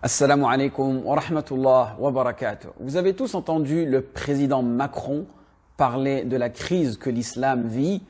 Assalamu alaikum wa rahmatullah wa barakatuh. Vous avez tous entendu le président Macron parler de la crise que l'islam vit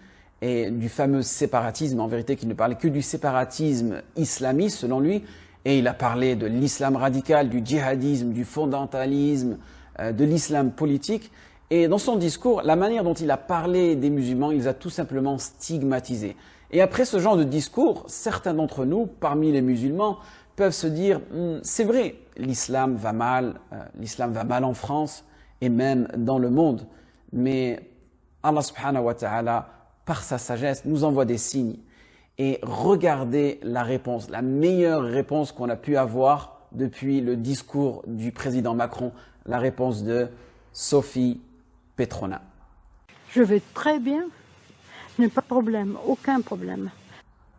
et du fameux séparatisme. En vérité, qu'il ne parlait que du séparatisme islamiste selon lui. Et il a parlé de l'islam radical, du djihadisme, du fondamentalisme, de l'islam politique. Et dans son discours, la manière dont il a parlé des musulmans, il les a tout simplement stigmatisés. Et après ce genre de discours, certains d'entre nous, parmi les musulmans, peuvent se dire c'est vrai, l'islam va mal en France et même dans le monde. Mais Allah subhanahu wa ta'ala, par sa sagesse, nous envoie des signes. Et regardez la réponse, la meilleure réponse qu'on a pu avoir depuis le discours du président Macron, la réponse de Sophie Petrona. Je vais très bien, je n'ai pas de problème, aucun problème.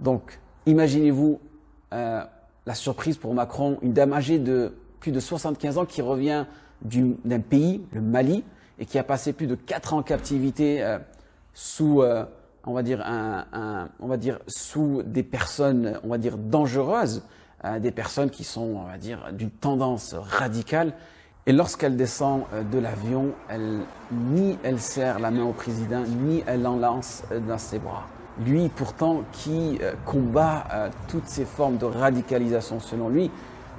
Donc, imaginez-vous la surprise pour Macron, une dame âgée de plus de 75 ans qui revient d'un pays, le Mali, et qui a passé plus de 4 ans en captivité sous, on va dire sous des personnes, on va dire dangereuses, des personnes qui sont, on va dire, d'une tendance radicale. Et lorsqu'elle descend de l'avion, ni elle serre la main au président, ni elle en lance dans ses bras. Lui, pourtant, qui combat toutes ces formes de radicalisation selon lui,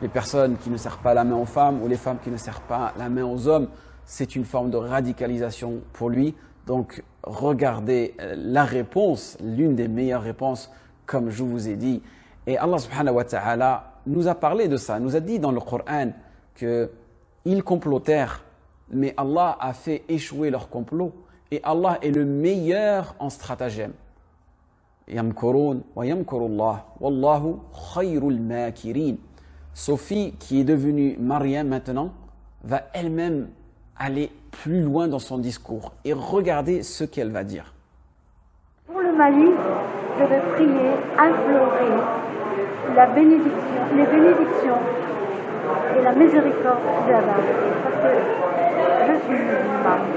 les personnes qui ne serrent pas la main aux femmes ou les femmes qui ne serrent pas la main aux hommes, c'est une forme de radicalisation pour lui. Donc, regardez la réponse, l'une des meilleures réponses, comme je vous ai dit. Et Allah subhanahu wa ta'ala nous a parlé de ça, nous a dit dans le Coran qu'ils complotèrent, mais Allah a fait échouer leur complot. Et Allah est le meilleur en stratagème. Yamkurun wa yamkurullah wallahu khayrul makirin. Sophie, qui est devenue Mariam maintenant, va elle-même aller plus loin dans son discours et regardez ce qu'elle va dire. Pour le Mali, je vais prier, implorer les bénédictions et la miséricorde d'Allah, parce que je suis musulmane.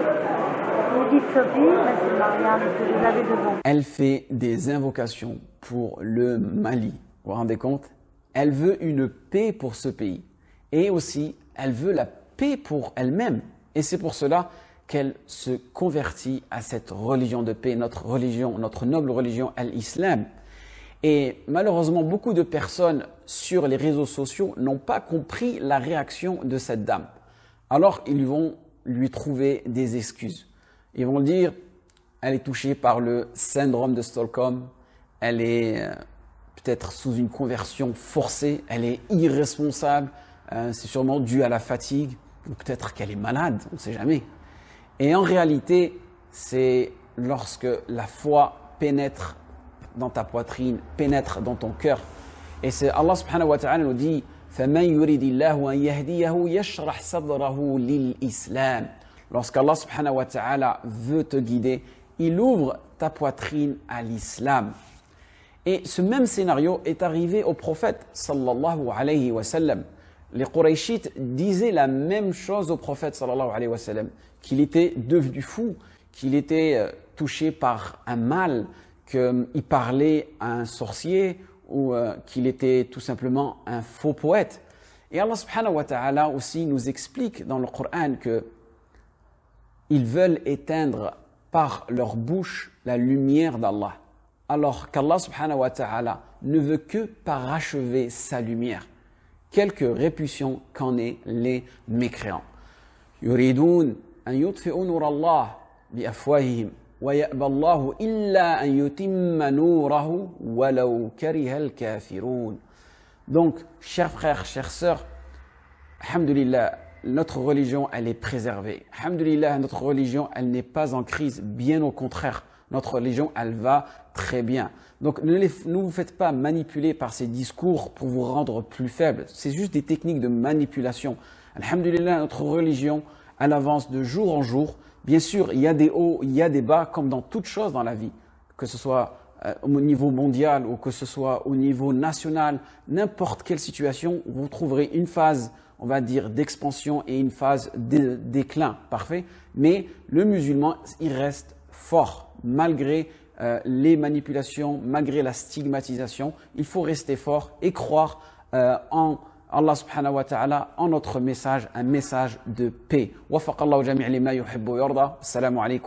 Vous dites Sophie, mais c'est Mariam que vous avez devant. Elle fait des invocations pour le Mali. Vous vous rendez compte? Elle veut une paix pour ce pays. Et aussi, elle veut la paix pour elle-même. Et c'est pour cela qu'elle se convertit à cette religion de paix, notre religion, notre noble religion, l'islam. Et malheureusement, beaucoup de personnes sur les réseaux sociaux n'ont pas compris la réaction de cette dame. Alors, ils vont lui trouver des excuses. Ils vont dire, elle est touchée par le syndrome de Stockholm, elle est peut-être sous une conversion forcée, elle est irresponsable, c'est sûrement dû à la fatigue, ou peut-être qu'elle est malade, on ne sait jamais. Et en réalité, c'est lorsque la foi pénètre dans ta poitrine, pénètre dans ton cœur. Et c'est Allah subhanahu wa ta'ala nous dit, فَمَنْ يُرِدِ اللَّهُ أَنْ يَهْدِيَهُ يَشْرَحْ صَدْرَهُ لِلْإِسْلَامِ. Lorsqu'Allah subhanahu wa ta'ala veut te guider, il ouvre ta poitrine à l'islam. Et ce même scénario est arrivé au prophète sallallahu alayhi wa sallam. Les Qurayshites disaient la même chose au prophète sallallahu alayhi wa sallam, qu'il était devenu fou, qu'il était touché par un mal, qu'il parlait à un sorcier ou qu'il était tout simplement un faux poète. Et Allah subhanahu wa ta'ala aussi nous explique dans le Coran que ils veulent éteindre par leur bouche la lumière d'Allah, alors qu'Allah subhanahu wa ta'ala ne veut que parachever sa lumière. Quelque répulsion qu'en aient les mécréants. Yuridun an yutfi'u nur Allah bi afwahihim wa ya'ba Allahu illa an yutimma nurahu walau kariha al-kafirun. Donc, chers frères, chères sœurs, alhamdulillah, notre religion, elle est préservée. Alhamdulillah, notre religion, elle n'est pas en crise. Bien au contraire, notre religion, elle va très bien. Donc, ne vous faites pas manipuler par ces discours pour vous rendre plus faibles. C'est juste des techniques de manipulation. Alhamdulillah, notre religion, elle avance de jour en jour. Bien sûr, il y a des hauts, il y a des bas, comme dans toute chose dans la vie. Que ce soit au niveau mondial ou que ce soit au niveau national, n'importe quelle situation, vous trouverez une phase, on va dire, d'expansion et une phase de déclin. Parfait. Mais le musulman, il reste fort, malgré les manipulations, malgré la stigmatisation. Il faut rester fort et croire en Allah subhanahu wa ta'ala en notre message, un message de paix. Wafaq Allahu jami' lima yuhibbu wa yarda. Assalamu alaikum.